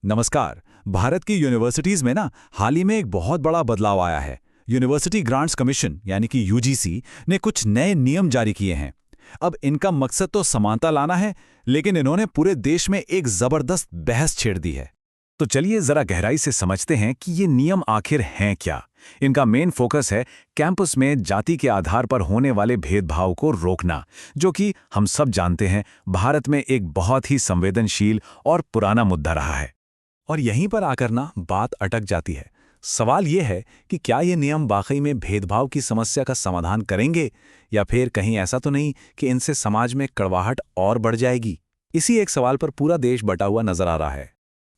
नमस्कार। भारत की यूनिवर्सिटीज में ना हाल ही में एक बहुत बड़ा बदलाव आया है। यूनिवर्सिटी ग्रांट्स कमीशन यानी कि यूजीसी ने कुछ नए नियम जारी किए हैं। अब इनका मकसद तो समानता लाना है, लेकिन इन्होंने पूरे देश में एक जबरदस्त बहस छेड़ दी है। तो चलिए जरा गहराई से समझते हैं कि ये नियम आखिर हैं क्या। इनका मेन फोकस है कैंपस में जाति के आधार पर होने वाले भेदभाव को रोकना, जो कि हम सब जानते हैं भारत में एक बहुत ही संवेदनशील और पुराना मुद्दा रहा है। और यहीं पर आकर ना बात अटक जाती है। सवाल ये है कि क्या ये नियम वाकई में भेदभाव की समस्या का समाधान करेंगे, या फिर कहीं ऐसा तो नहीं कि इनसे समाज में कड़वाहट और बढ़ जाएगी। इसी एक सवाल पर पूरा देश बटा हुआ नजर आ रहा है।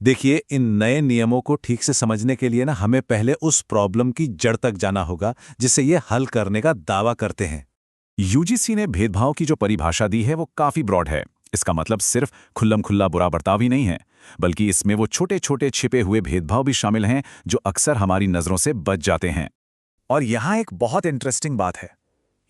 देखिए, इन नए नियमों को ठीक से समझने के लिए ना हमें पहले उस प्रॉब्लम की जड़ तक जाना होगा जिसे ये हल करने का दावा करते हैं। यूजीसी ने भेदभाव की जो परिभाषा दी है वो काफी ब्रॉड है। इसका मतलब सिर्फ खुल्लम खुल्ला बुरा बर्ताव ही नहीं है, बल्कि इसमें वो छोटे छोटे छिपे हुए भेदभाव भी शामिल हैं जो अक्सर हमारी नजरों से बच जाते हैं। और यहाँ एक बहुत इंटरेस्टिंग बात है,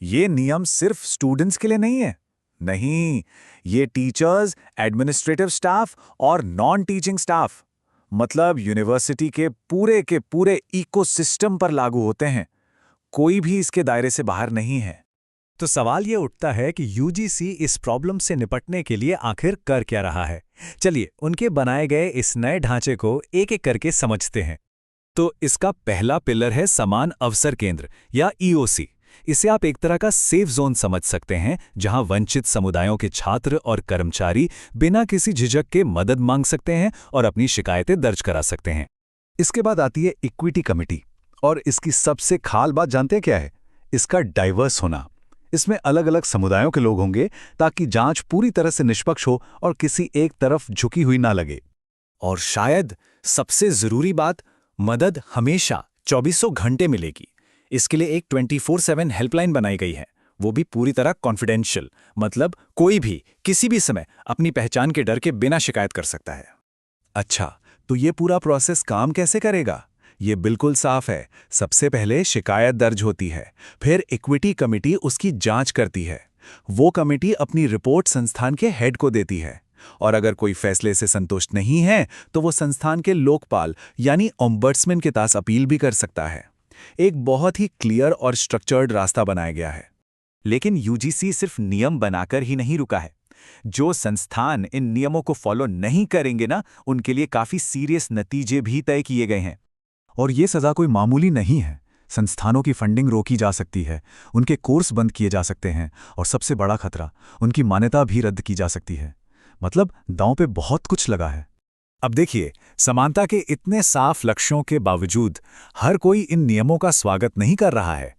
ये नियम सिर्फ स्टूडेंट्स के लिए नहीं है। नहीं, ये टीचर्स, एडमिनिस्ट्रेटिव स्टाफ और नॉन टीचिंग स्टाफ, मतलब यूनिवर्सिटी के पूरे इकोसिस्टम पर लागू होते हैं। कोई भी इसके दायरे से बाहर नहीं है। तो सवाल ये उठता है कि यूजीसी इस प्रॉब्लम से निपटने के लिए आखिर कर क्या रहा है। चलिए उनके बनाए गए इस नए ढांचे को एक एक करके समझते हैं। तो इसका पहला पिलर है समान अवसर केंद्र या ईओसी। इसे आप एक तरह का सेफ जोन समझ सकते हैं, जहां वंचित समुदायों के छात्र और कर्मचारी बिना किसी झिझक के मदद मांग सकते हैं और अपनी शिकायतें दर्ज करा सकते हैं। इसके बाद आती है इक्विटी कमेटी, और इसकी सबसे खास बात जानते हैं क्या है? इसका डाइवर्स होना। इसमें अलग अलग समुदायों के लोग होंगे ताकि जांच पूरी तरह से निष्पक्ष हो और किसी एक तरफ झुकी हुई ना लगे। और शायद सबसे जरूरी बात, मदद हमेशा 24 घंटे मिलेगी। इसके लिए एक 24/7 हेल्पलाइन बनाई गई है, वो भी पूरी तरह कॉन्फिडेंशियल, मतलब कोई भी किसी भी समय अपनी पहचान के डर के बिना शिकायत कर सकता है। अच्छा, तो ये पूरा प्रोसेस काम कैसे करेगा? ये बिल्कुल साफ है। सबसे पहले शिकायत दर्ज होती है, फिर इक्विटी कमेटी उसकी जांच करती है। वो कमेटी अपनी रिपोर्ट संस्थान के हेड को देती है, और अगर कोई फैसले से संतुष्ट नहीं है तो वो संस्थान के लोकपाल यानी ओम्बड्समैन के पास अपील भी कर सकता है। एक बहुत ही क्लियर और स्ट्रक्चर्ड रास्ता बनाया गया है। लेकिन यूजीसी सिर्फ नियम बनाकर ही नहीं रुका है। जो संस्थान इन नियमों को फॉलो नहीं करेंगे ना, उनके लिए काफी सीरियस नतीजे भी तय किए गए हैं। और ये सज़ा कोई मामूली नहीं है। संस्थानों की फंडिंग रोकी जा सकती है, उनके कोर्स बंद किए जा सकते हैं, और सबसे बड़ा खतरा, उनकी मान्यता भी रद्द की जा सकती है। मतलब दांव पे बहुत कुछ लगा है। अब देखिए, समानता के इतने साफ लक्ष्यों के बावजूद हर कोई इन नियमों का स्वागत नहीं कर रहा है,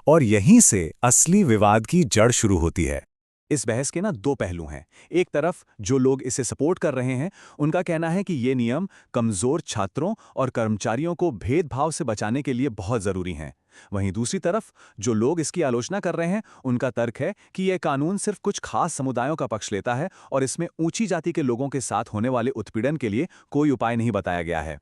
और यहीं से असली विवाद की जड़ शुरू होती है। इस बहस के ना दो पहलू हैं। एक तरफ जो लोग इसे सपोर्ट कर रहे हैं, उनका कहना है कि ये नियम कमजोर छात्रों और कर्मचारियों को भेदभाव से बचाने के लिए बहुत जरूरी हैं। वहीं दूसरी तरफ जो लोग इसकी आलोचना कर रहे हैं, उनका तर्क है कि यह कानून सिर्फ कुछ खास समुदायों का पक्ष लेता है और इसमें ऊंची जाति के लोगों के साथ होने वाले उत्पीड़न के लिए कोई उपाय नहीं बताया गया है।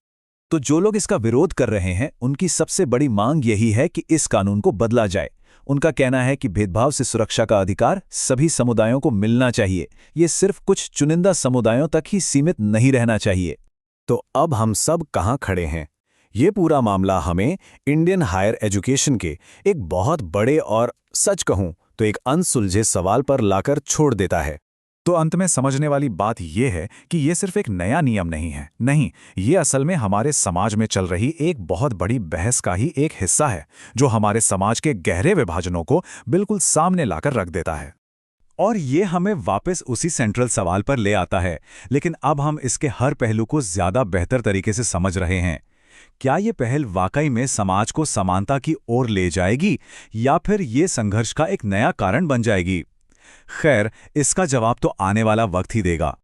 तो जो लोग इसका विरोध कर रहे हैं, उनकी सबसे बड़ी मांग यही है कि इस कानून को बदला जाए। उनका कहना है कि भेदभाव से सुरक्षा का अधिकार सभी समुदायों को मिलना चाहिए, ये सिर्फ कुछ चुनिंदा समुदायों तक ही सीमित नहीं रहना चाहिए। तो अब हम सब कहां खड़े हैं? ये पूरा मामला हमें इंडियन हायर एजुकेशन के एक बहुत बड़े और, सच कहूं तो, एक अनसुलझे सवाल पर लाकर छोड़ देता है। तो अंत में समझने वाली बात यह है कि यह सिर्फ एक नया नियम नहीं है। नहीं, ये असल में हमारे समाज में चल रही एक बहुत बड़ी बहस का ही एक हिस्सा है, जो हमारे समाज के गहरे विभाजनों को बिल्कुल सामने लाकर रख देता है। और ये हमें वापस उसी सेंट्रल सवाल पर ले आता है, लेकिन अब हम इसके हर पहलू को ज्यादा बेहतर तरीके से समझ रहे हैं। क्या ये पहल वाकई में समाज को समानता की ओर ले जाएगी, या फिर ये संघर्ष का एक नया कारण बन जाएगी? खैर, इसका जवाब तो आने वाला वक्त ही देगा।